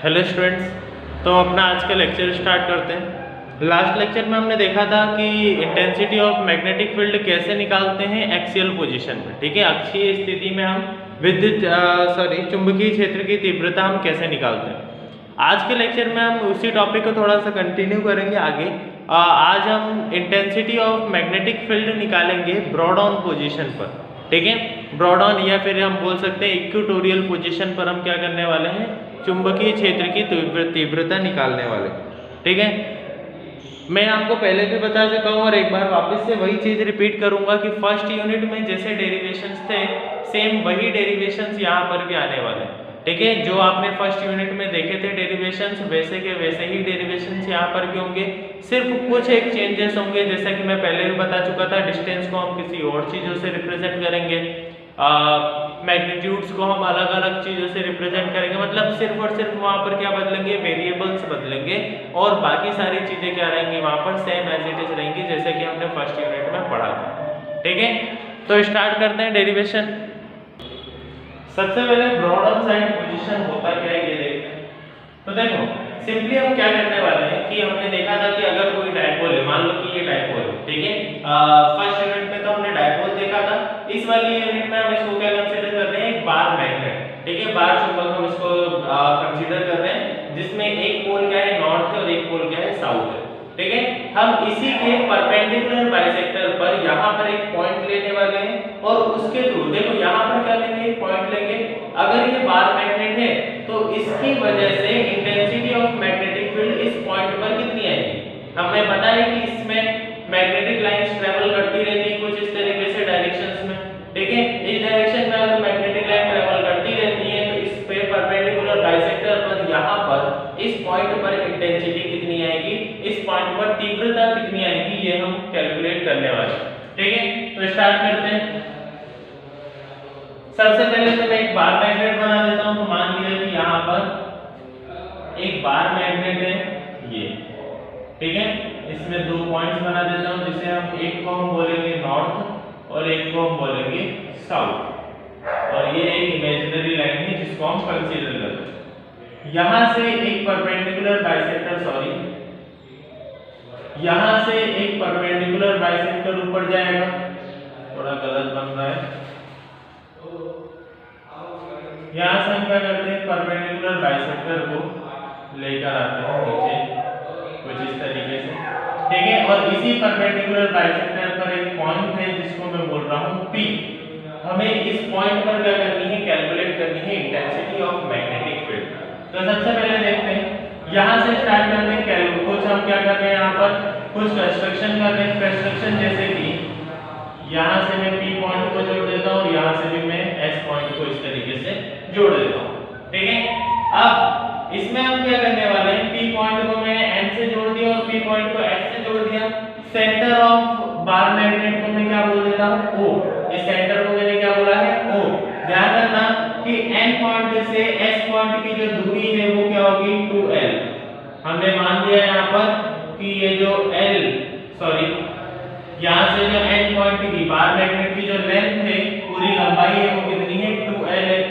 Hello students. तो अपना आज का लेक्चर स्टार्ट करते हैं। लास्ट लेक्चर में हमने देखा था कि इंटेंसिटी ऑफ मैग्नेटिक फील्ड कैसे निकालते हैं एक्सियल पोजीशन में। ठीक है, अक्षीय स्थिति में हम चुंबकीय क्षेत्र की तीव्रता हम कैसे निकालते हैं। आज के लेक्चर में हम उसी टॉपिक को थोड़ा सा कंटिन्यू करेंगे आगे। आज हम इंटेंसिटी ऑफ मैग्नेटिक फील्ड निकालेंगे ब्रॉड ऑन पोजिशन पर। ठीक है, ब्रॉड ऑन या फिर हम बोल सकते हैं इक्वेटोरियल पोजीशन पर हम क्या करने वाले हैं, चुंबकीय क्षेत्र की तीव्रता निकालने वाले। ठीक है, मैं आपको पहले भी बता चुका हूँ और एक बार वापस से वही चीज़ रिपीट करूंगा कि फर्स्ट यूनिट में जैसे डेरिवेशंस थे सेम वही डेरिवेशंस यहाँ पर भी आने वाले हैं। ठीक है, जो आपने फर्स्ट यूनिट में देखे थे डेरिवेशंस वैसे के वैसे ही डेरिवेशंस यहाँ पर भी होंगे। सिर्फ कुछ एक चेंजेस होंगे, जैसा कि मैं पहले भी बता चुका था। डिस्टेंस को हम किसी और चीज़ों से रिप्रेजेंट करेंगे, मैग्नीट्यूड्स को हम अलग अलग चीज़ों से रिप्रेजेंट करेंगे। मतलब सिर्फ और सिर्फ वहाँ पर क्या बदलेंगे, वेरिएबल्स बदलेंगे और बाकी सारी चीज़ें क्या रहेंगी वहाँ पर सेम एज इट इज रहेंगी, जैसे कि हमने फर्स्ट यूनिट में पढ़ा था। ठीक है, तो स्टार्ट करते हैं डेरिवेशन। सबसे पहले ब्रॉड ऑन साइड पोजीशन होता क्या है ये देखते हैं। तो देखो सिंपली हम क्या करने वाले हैं कि हमने देखा था कि अगर कोई डायपोल है, मान लो कि ये डायपोल है। ठीक है, फर्स्ट यूनिट में तो हमने डायपोल देखा था। इस वाली यूनिट में हम इसको क्या कंसीडर कर रहे हैं, एक बार मैग्नेट। ठीक है, बार चुंबक हम इसको कंसीडर कर रहे हैं, जिसमें एक पोल क्या है नॉर्थ है और एक पोल क्या है साउथ है। ठीक है, हम इसी के परपेंडिकुलर बाइसेक्टर पर यहाँ पर एक पॉइंट लेने वाले हैं और उसके थ्रू देखो यहाँ पर क्या लेंगे, एक पॉइंट लेंगे। अगर ये बार मैग्नेट है तो इसकी वजह से इंटेंसिटी ऑफ मैग्नेटिक फील्ड इस पॉइंट पर कितनी आएगी। हमें पता है कि इसमें मैग्नेटिक लाइंस ट्रेवल करती रहती है कुछ इस तरीके से डायरेक्शंस में। ठीक है, इस डायरेक्शन में अगर मैग्नेटिक लाइन ट्रेवल करती रहती है तो इस पे परपेंडिकुलर बाइसेक्टर पर यहाँ पर इस पॉइंट पर इंटेंसिटी कितनी आएगी, इस पॉइंट पर तीव्रता कितनी आएगी, ये हम कैलकुलेट करने वाले हैं। ठीक है, तो स्टार्ट करते हैं। सबसे पहले तो मैं एक बार मैग्नेट बना देता हूं। तो मान लिया कि यहाँ पर एक बार मैग्नेट है ये। ठीक है, इसमें दो पॉइंट्स बना देता हूं, जिसे हम एक को हम बोलेंगे नॉर्थ और एक को हम बोलेंगे साउथ। और ये एक इमेजिनरी लाइन है जिसको हम कंसीडर करते हैं। यहां से एक परपेंडिकुलर बाइसेक्टर यहां से एक परपेंडिकुलर बाइसेक्टर ऊपर जाएगा। थोड़ा गलत बन रहा है। यहाँ से हम क्या करते हैं, परपेंडिकुलर बाइसेक्टर को लेकर आते हैं नीचे कुछ इस तरीके से। ठीक है, और इसी परपेंडिकुलर बाइसेक्टर पर एक पॉइंट है जिसको मैं बोल रहा हूँ P। हमें इस पॉइंट पर क्या करनी है, कैलकुलेट करनी है इंटेंसिटी ऑफ मैग्नेटिक फील्ड। तो सबसे पहले देखते हैं, यहाँ से स्टार्ट करते हैं। कुछ हम क्या कर रहे हैं, यहाँ पर कुछ कंस्ट्रक्शन कर रहे हैं। कंस्ट्रक्शन जैसे कि यहाँ से मैं P पॉइंट को जोड़ देता हूँ और यहाँ से भी मैं S पॉइंट को इस तरीके से जोड़ देता हूँ। ठीक है, अब इसमें हम क्या करने वाले हैं, P पॉइंट को मैंने N से जोड़ दिया और P पॉइंट को S से जोड़ दिया। सेंटर ऑफ बार मैग्नेट को मैं क्या बोल देता हूँ, O। इस सेंटर को मैंने क्या बोला है, O। ध्यान रखना कि N पॉइंट से S पॉइंट की जो दूरी है वो क्या होगी, 2L। हमने मान लिया यहाँ पर कि ये जो यहाँ से जो N पॉइंट की बार मैग्नेट की जो लेंथ है, पूरी लंबाई है वो कितनी है, 2L है।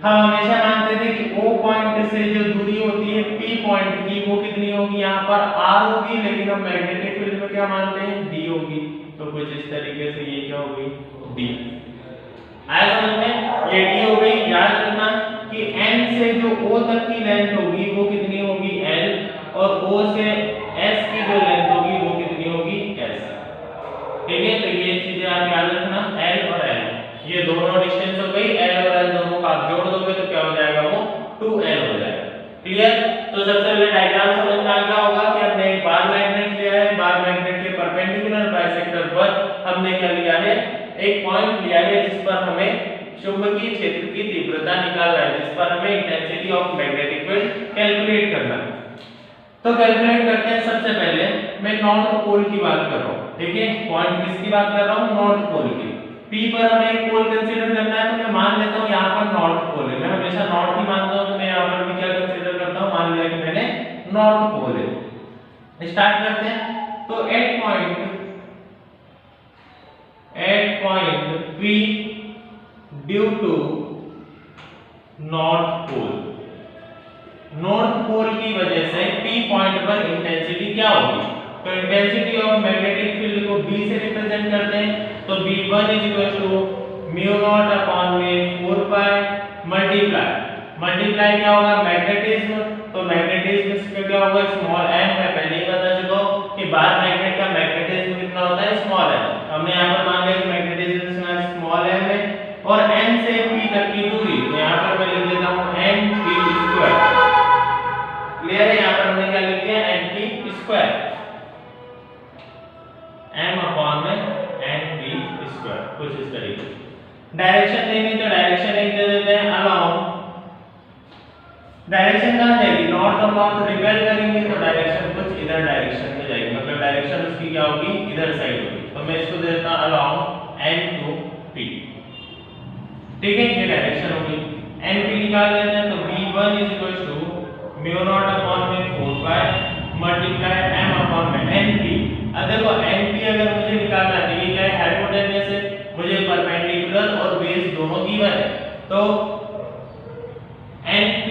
हम हमेशा मानते थे कि O पॉइंट से जो दूरी होती है P पॉइंट की वो कितनी होगी, यहाँ पर R होगी, लेकिन हम मैग्नेटिक फील्ड में क्या मानते हैं, D होगी। तो कुछ इस तरीके से ये क्या होगी, D। आया समझ में, ये D हो गई। याद रखना कि N से जो O तक की लेंथ होगी वो कितनी होगी, L, और O से S की जो लेंथ होगी वो कितनी होगी, S। ठीक है, तो ये चीजें आप याद रखना, L और L ये दोनों डिस्टेंस हो गई। L और L दोनों का आप जोड़ दोगे तो क्या हो जाएगा, वो 2L हो जाएगा। क्लियर। तो सबसे पहले डायग्राम समझ में आ गया होगा कि हमने एक बार मैग्नेट लिया है, बार मैग्नेट के परपेंडिकुलर बाइसेक्टर पर हमने क्या लिया है, एक पॉइंट लिया है जिस पर हमें चुंबकीय क्षेत्र की तीव्रता निकालना है, जिस पर हमें intensity of magnetic field calculate करना है। तो कैलकुलेट करते हैं। सबसे पहले मैं नॉर्थ पोल की बात कर रहा हूँ। ठीक है, पॉइंट किसकी बात कर रहा हूँ, नॉर्थ पोल की। P पर हमें एक पोल कंसीडर करना है, तो मैं मान लेता हूँ यहाँ पर नॉर्थ पोल है। मैं हमेशा नॉर्थ ही मानता हूँ, तो मैं यहाँ पर भी क्या कंसीडर करता हूँ, मान लिया कि मैंने नॉर्थ पोल है। स्टार्ट करते हैं। तो at point P due to north pole, north pole की वजह से P पॉइंट पर इंटेंसिटी क्या होगी? तो इंटेंसिटी ऑफ मैग्नेटिक फील्ड को B से रिप्रेजेंट करते हैं, तो B1 म्यू नॉट अपॉन में 4 पाई मल्टीप्लाई क्या होगा? मैग्नेटिज्म, तो मैग्नेटिज्म इसका क्या होगा? स्मॉल m है, पहले ही बता चुका हूं कि बार मैग्नेट का मैग्नेटिज्म कितना होता है? Small m। हमने यहां पर मान लिया कि मैग्नेटिज्म का स्मॉल m है और n से p तक की दूरी, तो यहां पर मैं लिख देता हूं n p²। क्लियर है? यहां पर हमने क्या लिख दिया? n p², m अपॉन में n p², कुछ इस तरीके से। डायरेक्शन देंगे तो डायरेक्शन एक दे देते हैं अलोंग। डायरेक्शन कहां जाएगी? नॉर्थ और नॉर्थ रिपेल करेंगे तो डायरेक्शन कुछ इधर डायरेक्शन में जाएगी, मतलब डायरेक्शन उसकी क्या होगी? इधर साइड होगी। तो मैं इसको दे देता हूं अलोंग n to p। ठीक है, ये डायरेक्शन होगी। n p निकाल लेते हैं, तो v1 म्यू नॉट अपॉन में 4 पाई मल्टीप्लाई m अपॉन में np। अब देखो np अगर मुझे निकालना है तो ये क्या है? हाइपोटेन्यूस है, मुझे परपेंडिकुलर और बेस दोनों गिवन है, तो np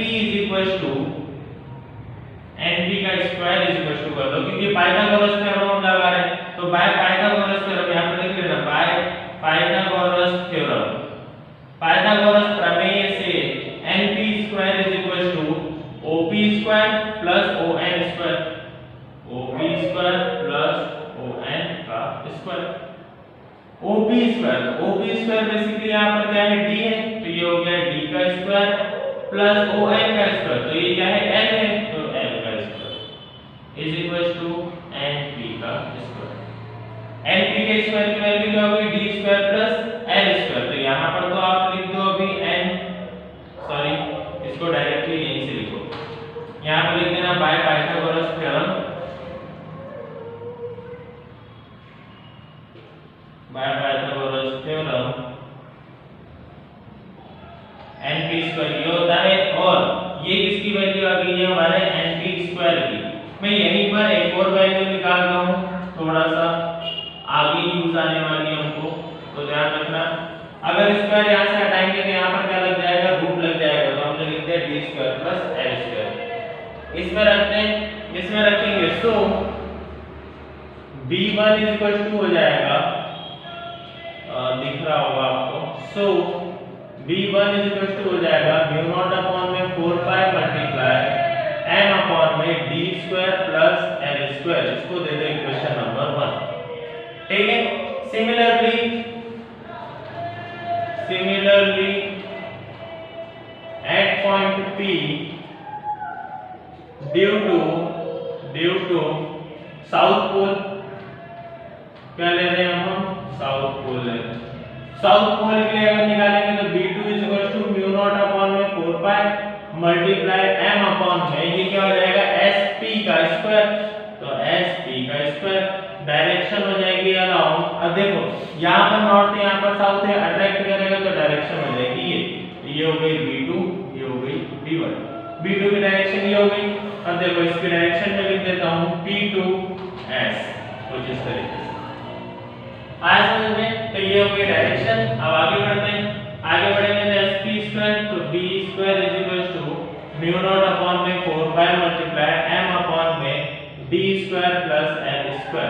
का स्क्वायर कर दो, क्योंकि पाइथागोरस थ्योरम हम लगा रहे हैं, तो बाय पाइथागोरस थ्योरम यहां पर लिख लेना, बाय पाइथागोरस थ्योरम, पाइथागोरस प्रमेय से np² op² plus on² op² plus on का स्क्वायर। op² बेसिकली यहां पर क्या है? d है, तो ये हो गया d का स्क्वायर प्लस on का स्क्वायर, तो ये क्या है? l है, तो l का square is equal to np का स्क्वायर। np के स्क्वायर की वैल्यू क्या होगी? d square plus l square. तो यहां पर तो आप लिख दो अभी इसको डायरेक्टली यहीं से लिखो, यहां पर लिख देना by Pythagoras theorem, by Pythagoras theorem np² ये होता है, और ये किसकी वैल्यू आ गई है? हमारे np² की। मैं यहीं पर एक और वैल्यू निकाल रहा हूं, थोड़ा सा आगे यूज आने वाली है हमको, तो ध्यान रखना। अगर स्क्वायर यहां से हटाएंगे तो यहां पर क्या लग जाएगा? रूट लग जाएगा, तो हमने लिख दिया d² प्लस l²। इसमें रखते हैं, इसमें रखेंगे, सो b1 हो जाएगा, दिख रहा होगा आपको, सो b1 हो जाएगा म्यू नॉट अपॉन में 4 पाई मल्टीप्लाई m अपॉन में d² प्लस l²। इसको दे दो इक्वेशन नंबर 1। ठीक है, similarly at point P due to south pole, क्या ले रहे हैं हम? साउथ पोल ले। साउथ पोल के लिए अगर निकालेंगे तो b2 म्यू नॉट अपॉन में 4 पाई मल्टीप्लाई m अपॉन में ये क्या हो जाएगा? sp का स्क्वायर, तो sp का स्क्वायर। डायरेक्शन हो जाएगी अलोंग, अब देखो यहां पर नॉर्थ यहां पर साउथ है, अट्रैक्ट करेगा तो डायरेक्शन हो जाएगी ये हो गई b2, ये हो गई b1। b2 की डायरेक्शन ये हो गई, अब देखो इसकी डायरेक्शन में लिख देता हूं p2s, कुछ इस तरीके से। आया समझ में? तो ये हो गई डायरेक्शन। अब आगे बढ़ते हैं, आगे बढ़ेंगे तो sp² तो b² म्यू नॉट अपॉन में 4 पाई मल्टीप्लाई m अपॉन में d² प्लस l²।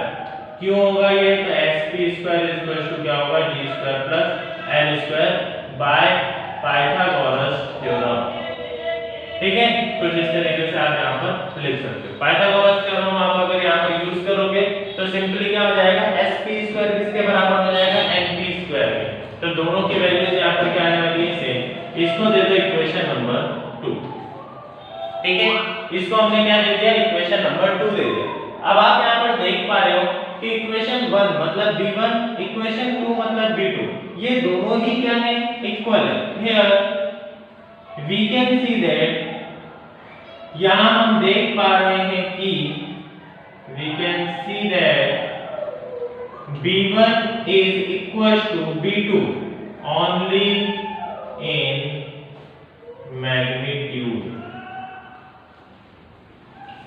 क्यों होगा ये? तो sp² क्या होगा? d² plus l² by Pythagoras theorem. ठीक है, कुछ इस तरीके से आप यहां पर लिख सकते हो। पाइथागोरस थ्योरम आप अगर यहां पर यूज करोगे तो सिंपली क्या हो जाएगा? sp² किसके बराबर हो जाएगा? np² के। तो दोनों की वैल्यूज यहां पर क्या आने वाली है? सेम। इसको दे दो इक्वेशन नंबर 2। ठीक है, इसको हमने क्या दे दिया? इक्वेशन नंबर 2 दे दिया। अब आप यहां पर देख पा रहे हो कि इक्वेशन 1 मतलब b1, इक्वेशन 2 मतलब b2, ये दोनों ही क्या है? इक्वल है। Here we can see that, यहां हम देख पा रहे हैं कि we can see that b1 is equal to b2 only in magnitude।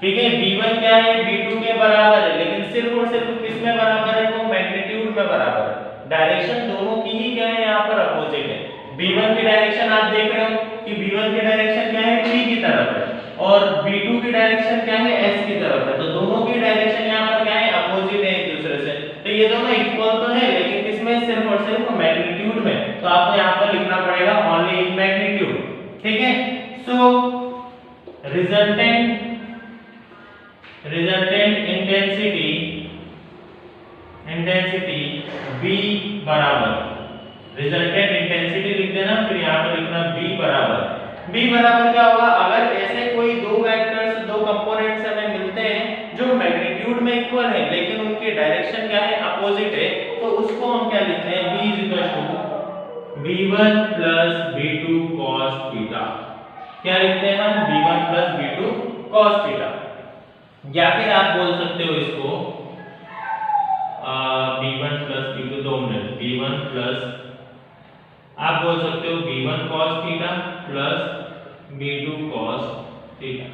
ठीक है, b1 क्या है? b2 के बराबर है, लेकिन सिर्फ और सिर्फ किस में बराबर है? वो मैग्नीट्यूड में बराबर है। डायरेक्शन दोनों की ही क्या है? यहाँ पर अपोजिट है। b1 की डायरेक्शन आप देख रहे हो कि b1 की डायरेक्शन क्या है? p की तरफ है, और B2 की डायरेक्शन क्या है, S की तरफ है, तो दोनों की डायरेक्शन यहाँ पर क्या है, अपोजिट है एक दूसरे से। तो ये दोनों इक्वल तो है, लेकिन किसमें, सिर्फ और सिर्फ मैग्नीट्यूड में। तो आपको यहाँ पर लिखना पड़ेगा ओनली इन मैग्नीट्यूड, ठीक है। सो रिजल्टेंट इंटेंसिटी B बराबर, रिजल्टेंट इंटेंसिटी लिख देना, फिर यहाँ पर लिखना B बराबर क्या होगा, अगर ऐसे कोई दो वेक्टर्स, दो कंपोनेंट्स हमें मिलते हैं जो मैग्नीट्यूड में इक्वल है लेकिन उनकी डायरेक्शन क्या है, अपोजिट है, तो उसको हम क्या लिखते हैं, B = B1 + B2 cos theta. क्या लिखते हैं हम, B1 + B2 cos थीटा। या फिर आप बोल सकते हो इसको B1 + B2, 2 minute, B1 plus, आप बोल सकते हो B1 cos theta + B2 cos theta,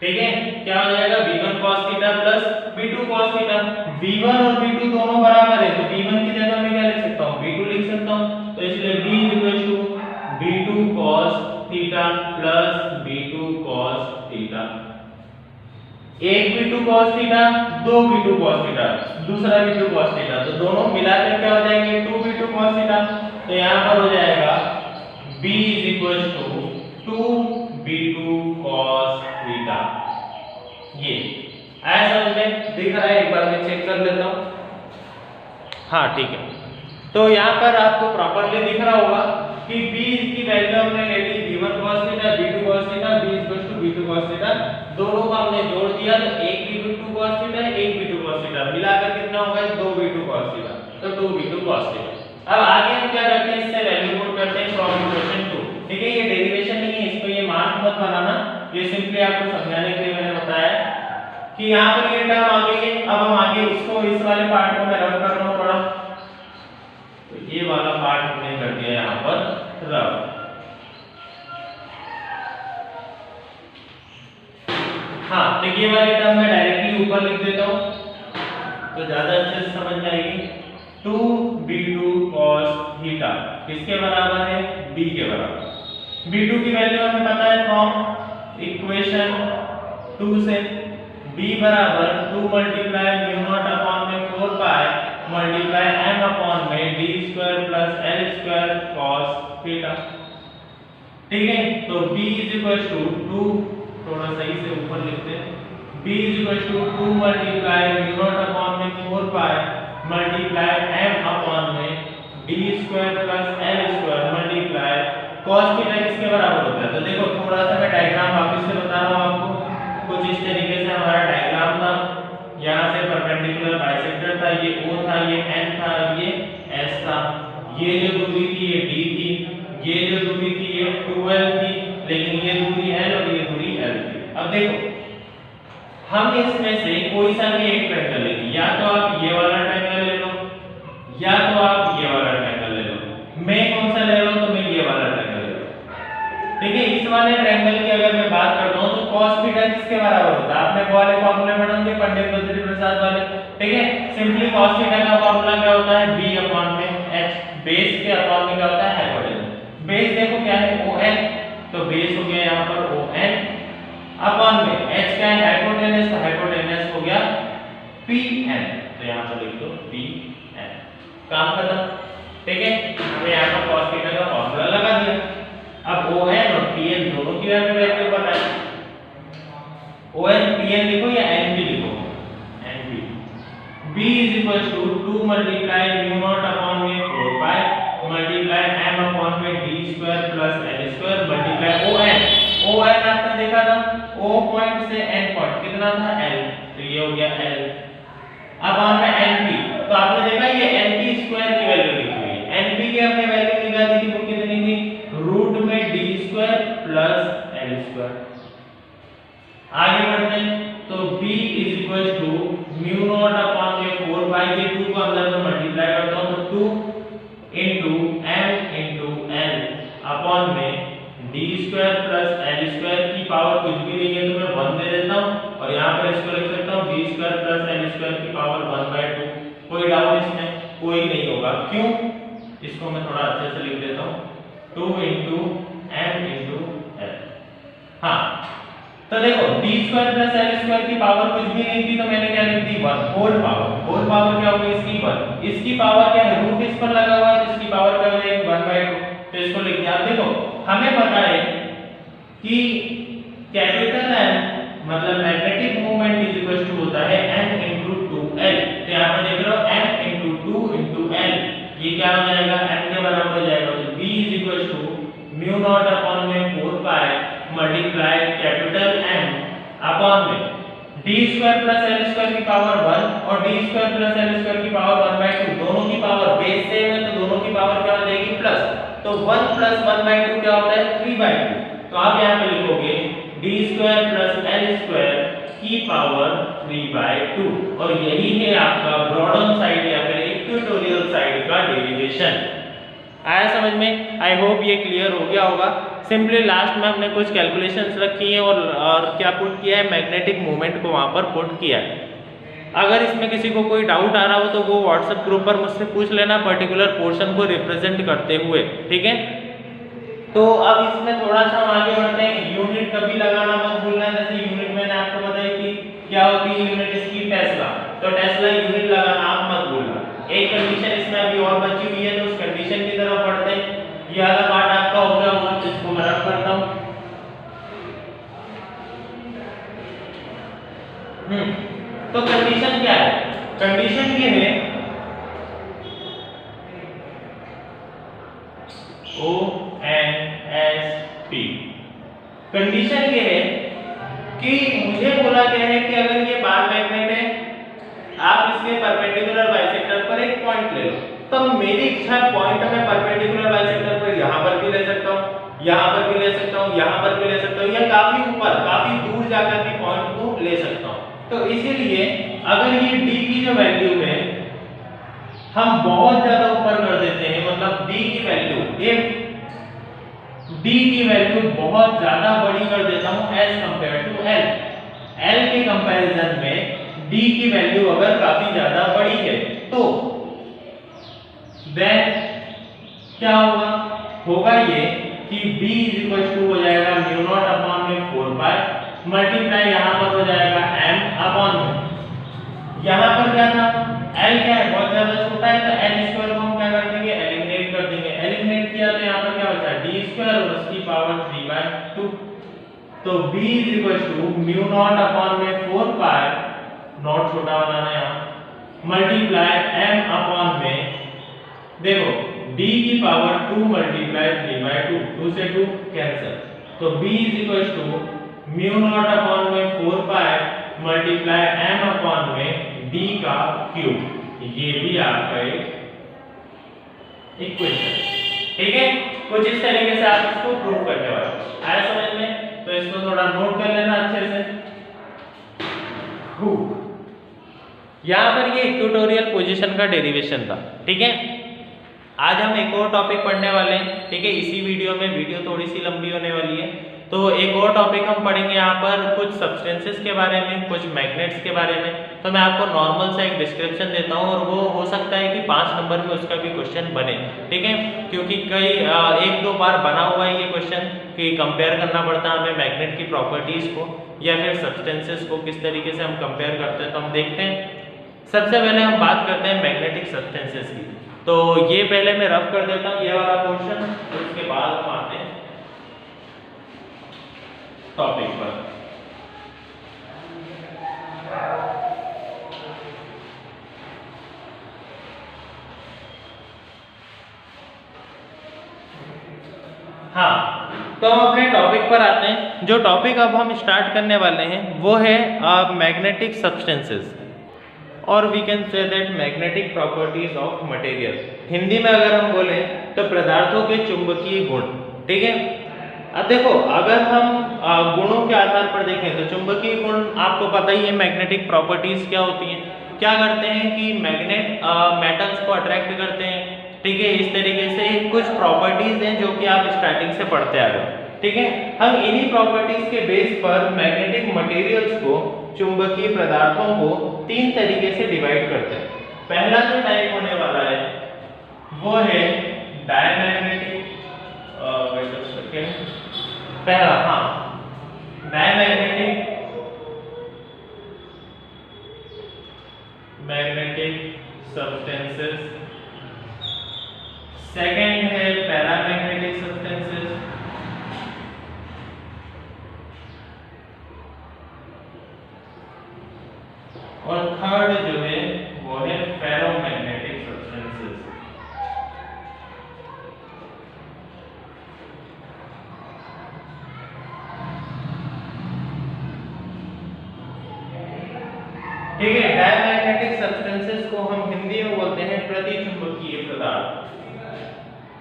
ठीक है। क्या हो जाएगा, B1 cos theta + B2 cos theta. B1 और B2 दोनों बराबर है, तो B1 की जगह मैं क्या लिख सकता हूँ, B2 लिख सकता हूँ, तो इसलिए B = B2 cos theta + B2 cos theta. एक B2 cos थीटा, दो B2 cos थीटा, दूसरा B2 cos थीटा, तो दोनों मिलाकर क्या हो जाएंगे, 2B2 cos थीटा। तो यहाँ पर हो जाएगा B = 2B2 cos थीटा। ये आया समझ में, दिख रहा है, एक बार मैं चेक कर लेता हूँ। हाँ ठीक है, तो यहाँ पर आपको प्रॉपर्ली दिख रहा होगा कि B की वैल्यू हमने ले ली B1 cos theta, B2 cos theta, B = B2 cos theta, दोनों को हमने जोड़ दिया, तो एक B2 cos थीटा, एक B2 cos थीटा, मिलाकर कितना होगा, 2B2 cos थीटा, तो 2B2 cos थीटा। अब आगे हम क्या करते हैं, इससे वैल्यू पुट करते हैं फ्रॉम इक्वेशन 2, ठीक है। ये डेरिवेशन नहीं है, इसको ये मार्क मत बनाना, ये सिंपली आपको समझाने के लिए मैंने बताया कि यहाँ पर ये टर्म आ गई है। अब हम आगे इसको, इस वाले पार्ट को मैं रफ कर रहा हूँ थोड़ा, तो ये वाला पार्ट हमने कर दिया यहाँ पर रफ। हाँ, तो ये वाली टर्म मैं डायरेक्टली ऊपर लिख देता हूँ तो ज्यादा अच्छे से समझ में आएगी। 2B2 cos थीटा किसके बराबर है, B के बराबर। B2 की वैल्यू हमें पता है फ्रॉम इक्वेशन 2 से, B बराबर 2 × μ0/4 पाई × m/d² + l² cos थीटा, ठीक है। तो B = 2, थोड़ा सही से ऊपर लिखते हैं, B = 2 × μ0/4 पाई × m/d² + l² cos थीटा किसके बराबर होता है। तो देखो थोड़ा सा मैं डायग्राम वापस से बता रहा हूँ आपको, कुछ इस तरीके से हमारा डायग्राम था। यहाँ से परपेंडिकुलर बाइसेक्टर था, ये O था, ये N था, ये S था, ये जो दूरी थी ये D थी, ये जो दूरी थी ये 2L थी, लेकिन ये दूरी L और ये दूरी L थी। अब देखो हम इसमें से कोई सा भी एक ट्रायंगल लेंगे, या तो आप ये वाला ट्रायंगल ले लो, या तो आप ये वाला ट्रायंगल ले लो। मैं कौन सा ले रहा हूँ, तो मैं ये वाला ट्रायंगल ले रहा हूँ, ठीक है। इस वाले ट्रायंगल की अगर मैं बात करता हूँ तो cos थीटा किसके बराबर होता है, आपने वो वाले फॉर्मूले पढ़े होंगे पंडित बद्री प्रसाद वाले, ठीक है। सिंपली cos थीटा का फॉर्मूला क्या होता है, B/H, बेस के अपॉन में क्या होता है, हाइपोटेनस। बेस देखो क्या है, ON, तो बेस हो गया यहाँ पर ON, अपॉन में H क्या है, हाइपोटेनस, तो हाइपोटेनस हो गया PN, तो यहाँ पर लिख दो PN, काम खत्म, ठीक है। हमें यहाँ पर cos थीटा का फॉर्मूला लगा दिया। अब ON और PN दोनों की वैल्यू पता है, ON PN लिखो या NP लिखो, NP। B = 2 × μ0/4 pi × m/d² + l² ON आपने देखा था, O पॉइंट से N पॉइंट कितना था, L, तो ये हो गया L। अब हम NP, तो आपने देखा ये NP² की वैल्यू लिखी हुई है। NP की हमने वैल्यू निकाली थी, वो कितनी थी, √d² + l²। आगे बढ़ते हैं, तो B = μ0/4 पाई, ये 2 को अंदर में मल्टीप्लाई करता हूं, तो 2 × m × l अपॉन में d² + l² की पावर कुछ भी नहीं है तो मैं 1 दे देता हूं, और यहाँ पर इसको लिख सकता हूँ d² + l² की पावर 1/2। कोई डाउट इसमें कोई नहीं होगा, क्यों, इसको मैं थोड़ा अच्छे से लिख देता हूँ, 2 × m × l। हाँ, तो देखो D square plus L square की पावर कुछ भी नहीं थी, तो मैंने क्या लिख दी 1 होल पावर क्या होगी इसकी 1, इसकी पावर क्या है रूट इस पर लगा हुआ है, तो इसकी पावर क्या हो जाएगी 1/2, तो इसको लिख दिया। अब देखो हमें पता है कि कैपिटल एम मतलब magnetic moment is equal to होता है m into 2l, तो यहाँ पर देख रहे हो m into 2 into l, ये क्या हो जाएगा m के बराबर हो जाएगा, तो b is equal to mu naught upon में 4 pi multiply capital M upon में d square plus l square की पावर 1 और d square plus l square की पावर 1/2, दोनों की पावर बेस सेम है, तो दोनों की पावर क्या हो जाएगी प्लस, तो 1 प्लस 1/2 क्या होता है 3/2, तो आप यहाँ पे लिखोगे d square plus l square की पावर 3/2, और यही है आपका ब्रॉडन साइड या फिर इक्वेटोरियल साइड का डेरिवेशन। आया समझ में? आई होप ये क्लियर हो गया होगा। सिंपली लास्ट में हमने कुछ कैलकुलेशंस रखी हैं और क्या पुट किया है, मैग्नेटिक मोमेंट को वहाँ पर पुट किया है। अगर इसमें किसी को कोई डाउट आ रहा हो तो वो व्हाट्सएप ग्रुप पर मुझसे पूछ लेना, पर्टिकुलर पोर्शन को रिप्रेजेंट करते हुए, ठीक है। तो अब इसमें थोड़ा सा हम आगे बढ़ते हैं। यूनिट कभी लगाना मत भूलना, जैसे यूनिट मैंने आपको बताई थी क्या होती है यूनिट इसकी टेस्ला, तो टेस्ला यूनिट लगाना आप मत भूलना। एक कंडीशन इसमें अभी और बची हुई है, तो उस कंडीशन की तरफ बढ़ते हैं। ये वाला पार्ट आपका हो गया होगा, जिसको मैं रख करता हूं। तो कंडीशन क्या है? कंडीशन ये है ONSP। कंडीशन ये है कि मुझे बोला गया है कि अगर ये बार मैग्नेट है, आप इसके परपेंडिकुलर बाइसेक्टर पर एक पॉइंट ले लो, तो मेरी इच्छा पॉइंट में परपेंडिकुलर बाइसेक्टर पर यहाँ पर भी ले सकता हूँ, यहाँ पर भी ले सकता हूँ, यहाँ पर भी ले सकता हूँ, या काफी ऊपर काफी दूर जाकर भी पॉइंट को ले सकता हूँ। तो इसीलिए अगर ये d की जो वैल्यू है हम बहुत ज्यादा ऊपर कर देते हैं, मतलब d की वैल्यू d की वैल्यू बहुत ज्यादा बड़ी कर देता हूं एज कंपेयर टू l के कंपैरिजन में d की वैल्यू अगर काफी ज्यादा बड़ी है, तो देन क्या होगा ये कि b हो जाएगा म्यू नॉट अपॉन में 4 पाई मल्टीप्लाई यहाँ पर हो जाएगा m अपॉन में, यहाँ पर क्या था l क्या है बहुत ज्यादा छोटा है, तो l स्क्वायर को हम क्या कर देंगे एलिमिनेट कर देंगे। एलिमिनेट किया तो यहाँ पर क्या बचा d स्क्वायर और उसकी पावर 3/2, तो b म्यू नॉट अपॉन में 4 पाई, नॉट छोटा बनाना यहाँ, मल्टीप्लाई m अपॉन में, देखो d की पावर 2 मल्टीप्लाई 3/2, 2 से 2 कैंसिल, तो b म्यू नॉट अपॉन में 4 पाई मल्टीप्लाई m अपॉन में d का क्यूब, ये भी आपका एक इक्वेशन, ठीक है। कुछ इस तरीके से आप इसको प्रूव करने वाले हो। आया समझ में? तो इसको थोड़ा नोट कर लेना अच्छे से। यहाँ पर ये इक्वेटोरियल पोजीशन का डेरिवेशन था, ठीक है। आज हम एक और टॉपिक पढ़ने वाले हैं, ठीक है। इसी वीडियो में, वीडियो थोड़ी सी लंबी होने वाली है, तो एक और टॉपिक हम पढ़ेंगे यहाँ पर, कुछ सब्सटेंसेस के बारे में, कुछ मैग्नेट्स के बारे में। तो मैं आपको नॉर्मल सा एक डिस्क्रिप्शन देता हूँ, और वो हो सकता है कि 5 नंबर में उसका भी क्वेश्चन बने, ठीक है। क्योंकि कई 1-2 बार बना हुआ है ये क्वेश्चन कि कंपेयर करना पड़ता है हमें मैग्नेट की प्रॉपर्टीज को या फिर सब्सटेंसेस को, किस तरीके से हम कंपेयर करते हैं। तो हम देखते हैं, सबसे पहले हम बात करते हैं मैग्नेटिक सब्सटेंसेस की। तो ये पहले मैं रफ कर देता हूँ ये वाला पोर्शन, तो उसके बाद हम आते हैं टॉपिक पर। हाँ, तो हम अपने टॉपिक पर आते हैं। जो टॉपिक अब हम स्टार्ट करने वाले हैं वो है मैग्नेटिक सब्सटेंसेस, और we can say that magnetic properties of material. Hindi में अगर हम बोलें तो पदार्थों के चुंबकीय गुण, ठीक है। अब देखो, अगर हम गुणों के आधार पर देखें तो चुंबकीय गुण आपको पता ही है, मैग्नेटिक प्रॉपर्टीज क्या होती हैं, क्या करते हैं कि मैग्नेट मेटल्स को अट्रैक्ट करते हैं, ठीक है। इस तरीके से कुछ प्रॉपर्टीज हैं जो कि आप स्टार्टिंग से पढ़ते आ रहे हो, ठीक है। हम इन्हीं प्रॉपर्टीज के बेस पर मैग्नेटिक मटेरियल्स को, चुंबकीय पदार्थों को 3 तरीके से डिवाइड करते हैं। पहला जो टाइप होने वाला है वो है डायमैग्नेटिक, पहला, हाँ, डायमैग्नेटिक मैग्नेटिक सब्सटेंसेस, सेकंड है पैरामैग्नेटिक सब्सटेंसेस, और थर्ड जो है वो है फेरोमैग्नेटिक सब्सटेंसेस। ठीक है, डायमैग्नेटिक सब्सटेंसेस को हम हिंदी में बोलते हैं प्रतिचुंबकीय पदार्थ।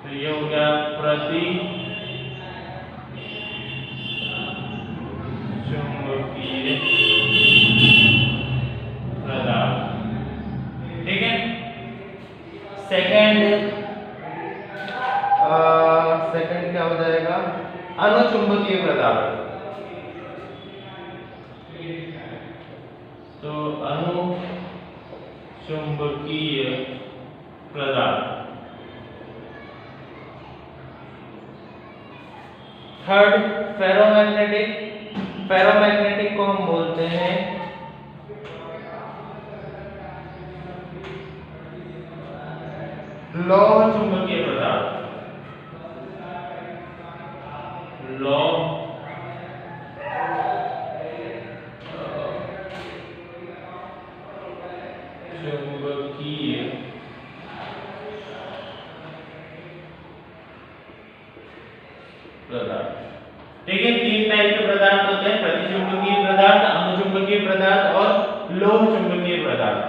तो ये हो गया प्रतिचुंबकीय पदार्थ। ठीक है, सेकंड क्या हो जाएगा, अनुचुंबकीय पदार्थ। तो अनुचुंबकीय पदार्थ। थर्ड फेरोमैग्नेटिक, फेरोमैग्नेटिक को हम बोलते हैं लौह चुंबकीय पदार्थ। लौह चुंबकीय पदार्थ। ठीक है, तीन टाइप के पदार्थ होते हैं, प्रतिचुंबकीय पदार्थ, अनुचुंबकीय पदार्थ और लौह चुंबकीय पदार्थ।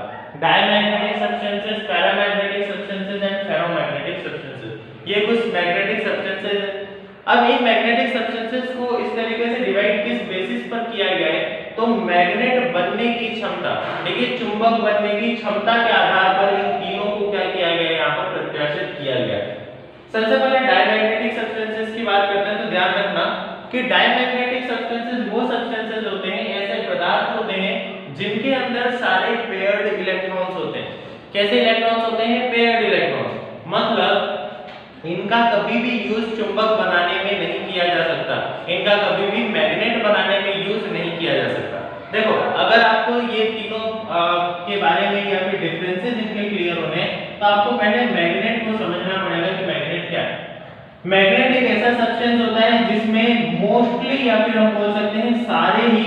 Diamagnetic substances, paramagnetic substances and ferromagnetic substances, ये कुछ मैग्नेटिक सब्सटेंसेस हैं। अब इन मैग्नेटिक सब्सटेंसेस को इस तरीके से डिवाइड किस बेसिस पर किया गया है, तो मैग्नेट बनने की क्षमता, देखिए चुंबक बनने की क्षमता के आधार पर इन तीनों को क्या किया गया है, यहाँ पर प्रत्याशित किया गया है। सबसे पहले डायमैग्नेटिक सब्सटेंसेस की बात करते हैं, तो ध्यान रखना कि डायमैग्नेटिक सब्सटेंसेस वो सब्सटेंसेस होते हैं, ऐसे पदार्थ होते हैं जिनके अंदर सारे पेयर्ड इलेक्ट्रॉन्स होते हैं। कैसे इलेक्ट्रॉन्स होते हैं, पेयर्ड इलेक्ट्रॉन्स, मतलब इनका कभी भी यूज चुंबक बनाने में नहीं किया जा सकता, इनका कभी भी मैग्नेट बनाने में यूज नहीं किया जा सकता। देखो, अगर आपको ये तीनों के बारे में या फिर डिफरेंसेस इनके क्लियर होने हैं, तो आपको पहले मैग्नेट को समझना पड़ेगा कि मैग्नेट क्या है। मैग्नेट एक ऐसा सब्सटेंस होता है जिसमें मोस्टली या फिर हम बोल सकते हैं सारे ही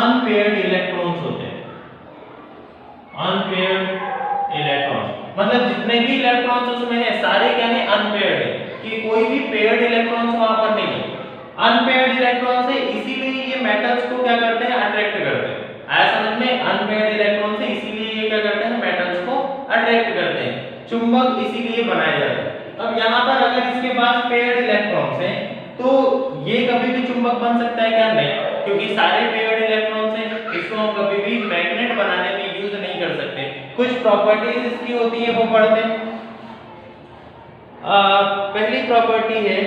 अनपेयर्ड इलेक्ट्रॉन्स होते हैं। अनपेयर्ड इलेक्ट्रॉन्स मतलब जितने भी इलेक्ट्रॉन्स उसमें है सारे क्या है, अनपेयर्ड है, कि कोई भी पेयर्ड इलेक्ट्रॉन्स वहां पर नहीं है, अनपेयर्ड इलेक्ट्रॉन्स है, इसीलिए ये मेटल्स को क्या करते हैं, अट्रैक्ट करते हैं। आया समझ में, अनपेयर्ड इलेक्ट्रॉन्स है इसीलिए ये क्या करते हैं, मेटल्स को अट्रैक्ट करते हैं, चुंबक इसीलिए बनाए जाते हैं। अब यहाँ पर अगर इसके पास पेयर्ड इलेक्ट्रॉन्स हैं तो ये कभी भी चुंबक बन सकता है क्या, नहीं, क्योंकि सारे पेयर्ड इलेक्ट्रॉन्स हैं, इसको हम कभी भी मैग्नेट बनाने में यूज नहीं कर सकते। कुछ प्रॉपर्टीज इसकी होती है वो पढ़ते हैं। पहली प्रॉपर्टी है,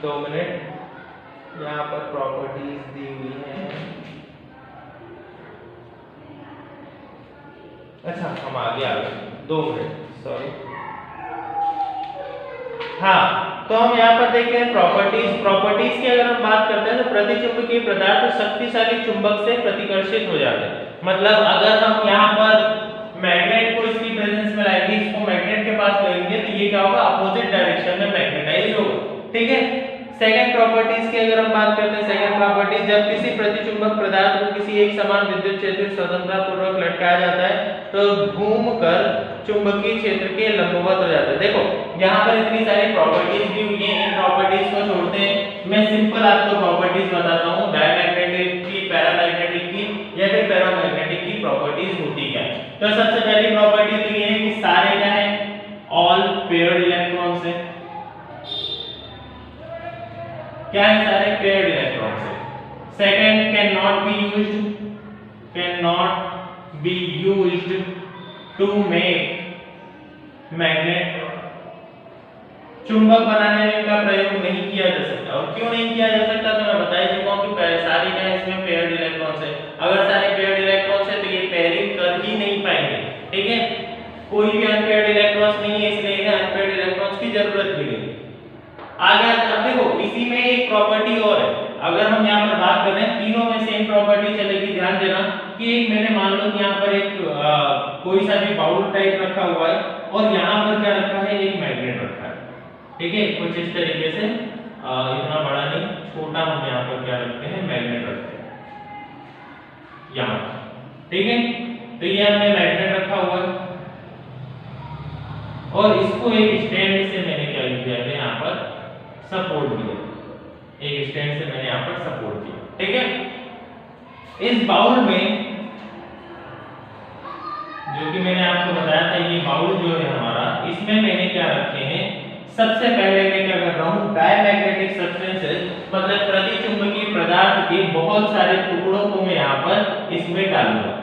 2 मिनट, यहाँ पर प्रॉपर्टीज दी हुई है। अच्छा, हम आगे आ गए, 2 मिनट, सॉरी। हाँ, तो हम यहाँ पर देखते हैं प्रॉपर्टीज की अगर हम बात करते हैं तो प्रतिचुंबकीय पदार्थ शक्तिशाली चुंबक से प्रतिकर्षित हो जाते हैं। मतलब अगर हम यहाँ पर मैग्नेट को इसकी प्रेजेंस में लाएंगे, इसको मैग्नेट के पास लेंगे, तो ये क्या होगा, अपोजिट डायरेक्शन में मैग्नेटाइज होगा। ठीक है, सेकंड प्रॉपर्टीज की अगर हम बात करते हैं, सेकंड प्रॉपर्टी, जब किसी प्रतिचुंबक पदार्थ को किसी एक समान विद्युत क्षेत्र स्वतंत्रता पूर्वक लटकाया जाता है तो घूमकर चुंबकीय क्षेत्र के लंबवत हो जाता है। देखो यहाँ पर इतनी सारी प्रॉपर्टीज दी हुई हैं, इन प्रॉपर्टीज को छोड़ते हैं, मैं सिंपल आपको प्रॉपर्टीज बताता हूँ डायमैग्नेटिक की, पैरामैग्नेटिक की या फिर फेरोमैग्नेटिक की प्रॉपर्टीज होती क्या है। तो सबसे पहली प्रॉपर्टी तो ये है कि सारे क्या है, ऑल पेयर्ड इलेक्ट्रॉन्स है। क्या है, सारे पेयर्ड इलेक्ट्रॉन्स है। Second, can not be used to make magnet, चुंबक बनाने में इनका प्रयोग नहीं किया जा सकता। और क्यों नहीं किया जा सकता, तो मैं बता ही चुका हूं कि सारे क्या है, इसमें पेयर्ड इलेक्ट्रॉन्स है। अगर सारे पेयर्ड इलेक्ट्रॉन्स है तो ये पेयरिंग कर ही नहीं पाएंगे। ठीक है, कोई भी अनपेयर्ड इलेक्ट्रॉन्स नहीं है, इसलिए इन्हें अनपेयर्ड इलेक्ट्रॉन्स की जरूरत भी नहीं। आगे अब देखो, इसी में एक प्रॉपर्टी और है, अगर हम यहाँ पर बात कर रहे हैं तीनों में सेम प्रॉपर्टी चलेगी। ध्यान देना कि एक मैंने मान लो कि यहाँ पर एक कोई सा भी बाउल टाइप रखा हुआ है और यहाँ पर क्या रखा है, एक मैग्नेट रखा है। ठीक है, कुछ इस तरीके से इतना बड़ा नहीं, छोटा हम यहाँ पर क्या रखते हैं, मैग्नेट रखते हैं यहाँ। ठीक है, तो ये हमने मैग्नेट रखा हुआ है और इसको एक स्टैंड से मैंने क्या किया है, यहाँ पर सपोर्ट दिया, एक स्टैंड से मैंने यहाँ पर सपोर्ट दिया। ठीक है, इस बाउल में जो कि मैंने आपको बताया था, ये बाउल जो है हमारा, इसमें मैंने क्या रखे हैं, सबसे पहले मैं क्या कर रहा हूँ, डायमैग्नेटिक सब्सटेंसेस मतलब प्रतिचुंबकीय पदार्थ के बहुत सारे टुकड़ों को मैं यहाँ पर इसमें डालूंगा।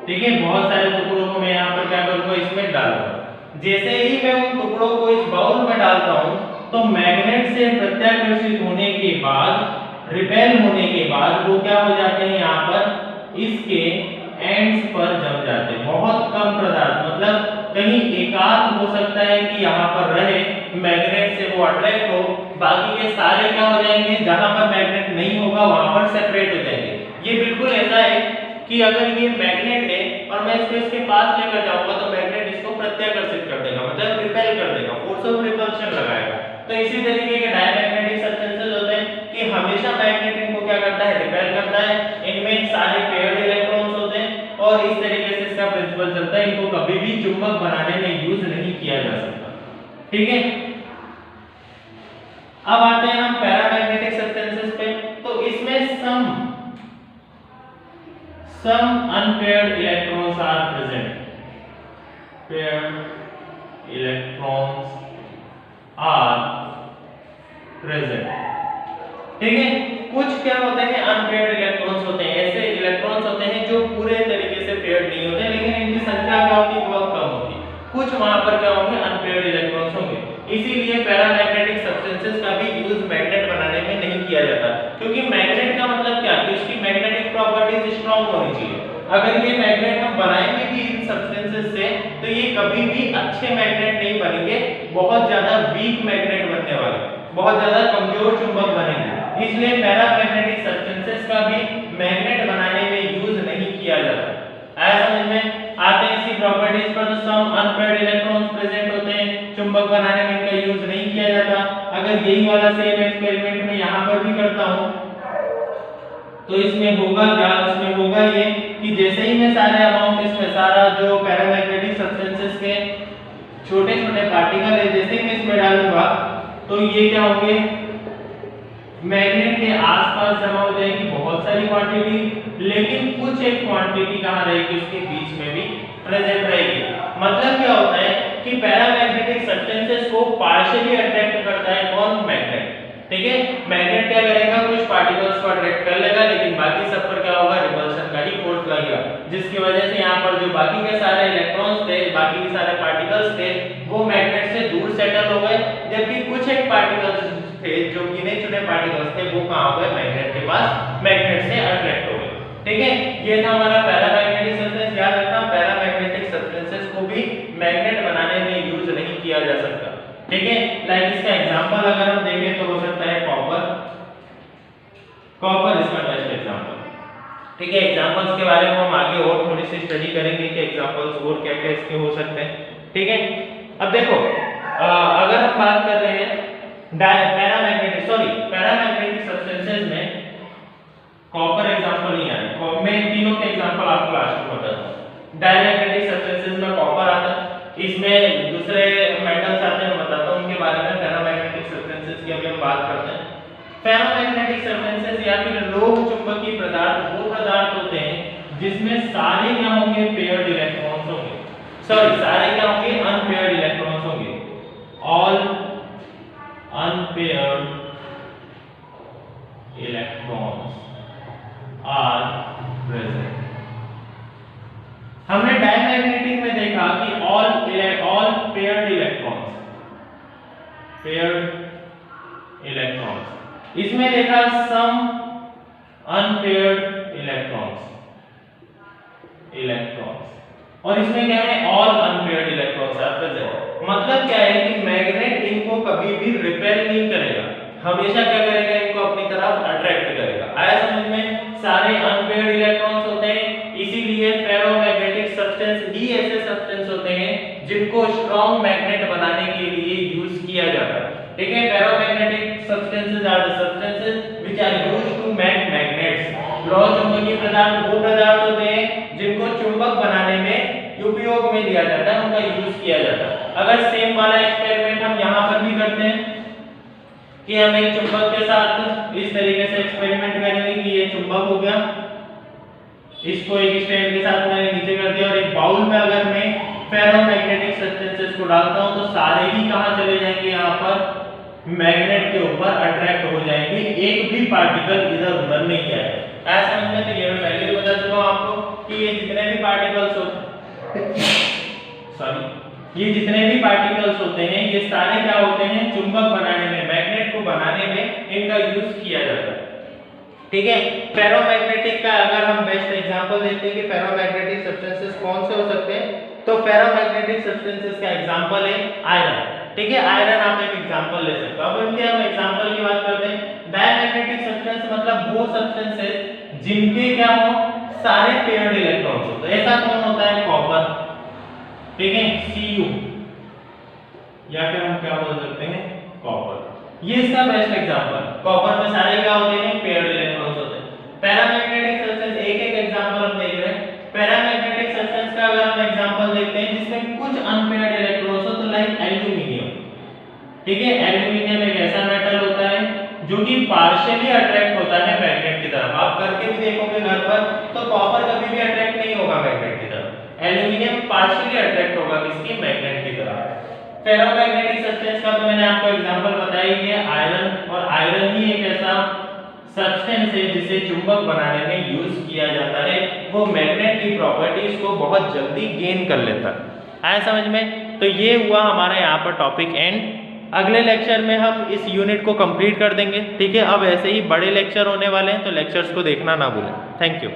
ठीक है, बहुत सारे टुकड़ों को मैं यहाँ पर क्या करूंगा, इसमें डालूंगा। जैसे ही मैं उन टुकड़ों को इस बाउल में डालता हूँ तो मैग्नेट से प्रत्याकर्षित होने के बाद, रिपेल होने के बाद वो क्या हो जाते हैं, यहाँ पर इसके एंड्स पर जम जाते हैं। बहुत कम पदार्थ, मतलब कहीं एकाध हो सकता है कि यहाँ पर रहे, मैग्नेट से वो अट्रैक्ट हो, बाकी के सारे क्या हो जाएंगे, जहां पर मैग्नेट नहीं होगा वहां पर सेपरेट हो जाएंगे। ये बिल्कुल ऐसा है कि अगर ये मैग्नेट है और मैं इसको इसके पास लेकर जाऊंगा तो मैग्नेट इसको प्रत्याकर्षित कर देगा, मतलब रिपेल कर देगा, फोर्स ऑफ रिपल्शन लगाएगा। तो इसी तरीके के डायमैग्नेटिक सब्सटेंसेस होते हैं कि हमेशा मैग्नेट इनको क्या करता है, रिपेल करता है। इनमें सारे पेयर्ड इलेक्ट्रॉन्स होते हैं और इस तरीके से इसका प्रिंसिपल चलता है, इनको कभी भी चुंबक बनाने में यूज नहीं किया जा सकता। ठीक है, अब आते हैं हम पैरामैग्नेटिक सब्सटेंसेस पे। तो इसमें some unpaired electrons are present, paired electrons are present। ठीक है, कुछ क्या होते हैं, अनपेयर्ड इलेक्ट्रॉन्स होते हैं, ऐसे इलेक्ट्रॉन्स होते हैं जो पूरे तरीके से पेयर्ड नहीं होते, लेकिन इनकी संख्या क्या होती है, बहुत कम होती है। कुछ वहां पर क्या होंगे, अनपेयर्ड इलेक्ट्रॉन्स होंगे। इसीलिए पैरामैग्नेटिक सब्सटेंसेस का भी यूज मैग्नेट बनाने में नहीं किया जाता, क्योंकि मैग्नेट का मतलब क्या, कि उसकी मैग्नेटिक प्रॉपर्टीज स्ट्रांग होनी चाहिए। अगर ये मैग्नेट हम बनाएंगे भी इन सब्सटेंसेस से तो ये कभी भी अच्छे मैग्नेट नहीं बनेंगे, बहुत ज्यादा वीक मैग्नेट बनने वाले, बहुत ज्यादा कमजोर चुंबक बनेंगे। इसलिए पैरामैग्नेटिक सब्सटेंसेस का भी मैग्नेट बनाने में यूज नहीं किया जाता। आया समझ में? आते हैं इसी प्रॉपर्टीज पर। तो सम अनपेयर्ड इलेक्ट्रॉन्स प्रेजेंट होते हैं, चुंबक बनाने में इनका यूज नहीं किया जाता। अगर यही वाला सेम एक्सपेरिमेंट में यहाँ पर भी करता हूँ तो इसमें होगा क्या, इसमें होगा ये कि जैसे ही मैं सारे अमाउंट, इसमें सारा जो पैरामैग्नेटिक सब्सटेंसेस के छोटे छोटे पार्टिकल है, जैसे ही मैं इसमें डालूंगा तो ये क्या होंगे, मैग्नेट के आसपास जमा हो जाएगी बहुत सारी क्वांटिटी, लेकिन कुछ एक क्वांटिटी कहां रहेगी, उसके बीच में भी प्रेजेंट रहेगी। मतलब क्या होता है कि पैरामैग्नेटिक सब्सटेंसेस को पार्शियली अट्रैक्ट करता है कौन, मैग्नेट। ठीक है, मैग्नेट क्या करेगा, कुछ पार्टिकल्स को अट्रैक्ट कर लेगा, लेकिन बाकी सब पर क्या होगा, रिपल्शन का ही फोर्स लगेगा, जिसकी वजह से यहाँ पर जो बाकी के सारे इलेक्ट्रॉन्स थे, बाकी के सारे पार्टिकल्स थे, वो मैग्नेट से दूर सेटल हो गए, जबकि कुछ एक पार्टिकल्स थे जो गिने चुने पार्टिकल्स थे, वो कहां हो गए, मैग्नेट के पास, मैग्नेट से अट्रैक्ट हो गए। ठीक है, ये था हमारा पैरामैग्नेटिक सब्सटेंस। याद रखना, पैरामैग्नेटिक सब्सटेंसेस को भी मैग्नेट बनाने में यूज नहीं किया जा सकता। ठीक है, लाइक इसका एग्जांपल अगर हम देखें तो हो सकता है कॉपर। कॉपर इसका बेस्ट एग्जांपल। ठीक है, एग्जांपल्स के बारे में हम आगे और थोड़ी सी स्टडी करेंगे कि एग्जांपल्स और क्या क्या इसके हो सकते हैं। ठीक है, अब देखो अगर हम बात कर रहे हैं पैरामैग्नेटिक सब्सटेंसेस में कॉपर एग्जांपल नहीं आया, मैं तीनों के एग्जांपल आपको लास्ट में बताता हूं। डायमैग्नेटिक सब्सटेंसेस में कॉपर आता है, इसमें दूसरे मेटल्स आते हैं, बताता हूं उनके बारे में। पैरामैग्नेटिक सब्सटेंसेस की अभी हम बात करते हैं। पैरामैग्नेटिक सब्सटेंसेस या फिर लोह चुंबकीय पदार्थ वो पदार्थ होते हैं जिसमें सारे क्या होंगे, पेयर्ड इलेक्ट्रॉन्स होंगे, सॉरी सारे क्या होंगे, अनपेयर्ड इलेक्ट्रॉन्स होंगे। All unpaired electrons are present। हमने डायमैग्नेटिक में देखा कि all paired electrons, इसमें देखा some unpaired electrons, और इसमें क्या है, all unpaired electrons are present। मतलब क्या है कि मैग्नेट इनको कभी भी रिपेल नहीं करेगा, हमेशा क्या करेगा, इनको अपनी तरफ सारे अनपेयर्ड इलेक्ट्रॉन्स होते हैं, इसीलिए फेरोमैग्नेटिक सब्सटेंस ही ऐसे सब्सटेंस होते हैं जिनको स्ट्रॉन्ग मैग्नेट बनाने के लिए यूज किया जाता है। ठीक है, ferromagnetic substances are the substances which are used to make magnets. लौह चुंबकीय पदार्थ वो पदार्थ होते हैं जिनको चुंबक बनाने में उपयोग में लिया जाता है, उनका यूज किया जाता है। अगर सेम वाला एक्सपेरिमेंट हम यहाँ पर भी करते हैं कि हम एक चुंबक के साथ इस तरीके से एक्सपेरिमेंट करेंगे कि ये चुंबक हो गया, इसको एक स्टैंड के साथ मैंने नीचे कर दिया और एक बाउल में अगर मैं फेरोमैग्नेटिक सब्सटेंसेस को डालता हूं तो सारे ही कहां चले जाएंगे, यहाँ पर मैग्नेट के ऊपर अट्रैक्ट हो जाएंगे, एक भी पार्टिकल इधर उधर नहीं जाएगा। ऐसा समझ में? तो ये मैं पहले ही बता चुका हूं आपको कि ये जितने भी पार्टिकल्स ये जितने भी पार्टिकल्स होते हैं ये सारे क्या होते हैं, चुंबक बनाने में, मैग्नेट को बनाने में इनका यूज किया जाता है। ठीक है, फेरोमैग्नेटिक का अगर हम बेस्ट एग्जांपल देते हैं कि फेरोमैग्नेटिक सब्सटेंसेस कौन से हो सकते हैं, तो फेरोमैग्नेटिक सब्सटेंसेस का एग्जांपल है आयरन। ठीक है, आयरन आप एक एग्जांपल ले सकते हो। अब इनके हम एग्जांपल की बात करते हैं। डायमैग्नेटिक सब्सटेंस मतलब वो सब्सटेंसेस जिनके क्या हो, सारे पेयर्ड इलेक्ट्रॉन्स होते हैं। ऐसा कौन होता है, कॉपर। ठीक है, Cu या फिर हम क्या बोल सकते हैं, कॉपर। ये इसका बेस्ट एग्जांपल। कॉपर में सारे क्या होते हैं, पेयर्ड इलेक्ट्रॉन्स होते हैं। पैरामैग्नेटिक सब्सटेंस एक एक एग्जांपल हम देख रहे हैं। पैरामैग्नेटिक सब्सटेंस का अगर हम एग्जांपल देखते हैं जिसमें कुछ अनपेयर्ड इलेक्ट्रॉन्स हो, तो लाइक एल्यूमिनियम। ठीक है, एल्यूमिनियम एक ऐसा मेटल होता है जो कि पार्शियली अट्रैक्ट होता है मैग्नेट की तरफ। आप करके भी देखोगे घर पर, तो कॉपर कभी भी अट्रैक्ट नहीं होगा मैग्नेट की तरफ, एल्यूमिनियम पार्शियली अट्रैक्ट होगा किसकी, मैग्नेट की तरफ। फेरोमैग्नेटिक सब्सटेंस का तो मैंने आपको एग्जांपल बताया ही है, आयरन। और आयरन ही एक ऐसा सब्सटेंस है जिसे चुंबक बनाने में यूज किया जाता है, वो मैग्नेट की प्रॉपर्टीज को बहुत जल्दी गेन कर लेता है। आया समझ में? तो ये हुआ हमारा यहाँ पर टॉपिक एंड। अगले लेक्चर में हम इस यूनिट को कंप्लीट कर देंगे। ठीक है, अब ऐसे ही बड़े लेक्चर होने वाले हैं, तो लेक्चर्स को देखना ना भूलें। Thank you.